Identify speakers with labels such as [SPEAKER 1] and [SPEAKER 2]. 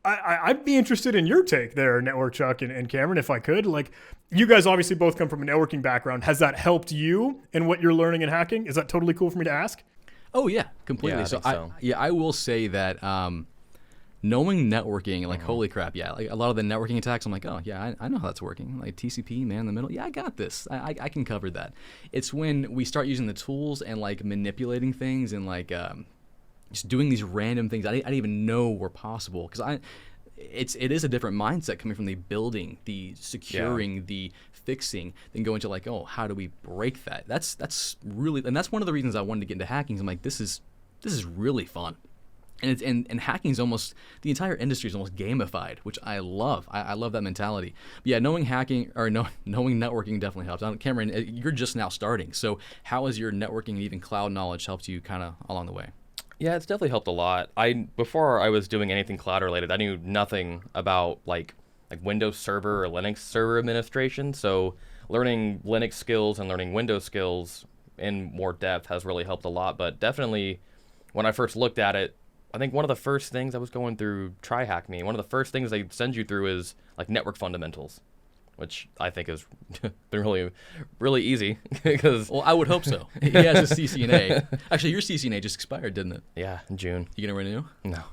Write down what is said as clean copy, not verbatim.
[SPEAKER 1] I'd be interested in your take there, Network Chuck and Cameron, if I could. Like, you guys obviously both come from a networking background. Has that helped you in what you're learning in hacking? Is that totally cool for me to ask?
[SPEAKER 2] Oh yeah, completely.
[SPEAKER 3] Yeah, I think so.
[SPEAKER 2] I will say that knowing networking, like holy crap, yeah, like a lot of the networking attacks, I'm like, oh yeah, I know how that's working. Like TCP, man in the middle, yeah, I got this. I can cover that. It's when we start using the tools and like manipulating things and like just doing these random things I didn't even know were possible, because it is a different mindset coming from the building, the securing, the fixing, then going to like, oh, how do we break that? That's really, and that's one of the reasons I wanted to get into hacking. I'm like, this is really fun. And hacking is almost, the entire industry is almost gamified, which I love. I love that mentality. But yeah, knowing hacking or knowing networking definitely helps. Cameron, you're just now starting. So how has your networking and even cloud knowledge helped you kind of along the way?
[SPEAKER 3] Yeah, it's definitely helped a lot. Before I was doing anything cloud related, I knew nothing about like Windows Server or Linux Server administration. So learning Linux skills and learning Windows skills in more depth has really helped a lot. But definitely, when I first looked at it, I think one of the first things I was going through TryHackMe, one of the first things they send you through is like network fundamentals, which I think has been really, really easy because.
[SPEAKER 2] Well, I would hope so. He has a CCNA. Actually, your CCNA just expired, didn't it?
[SPEAKER 3] Yeah, in June.
[SPEAKER 2] You gonna renew?
[SPEAKER 3] No.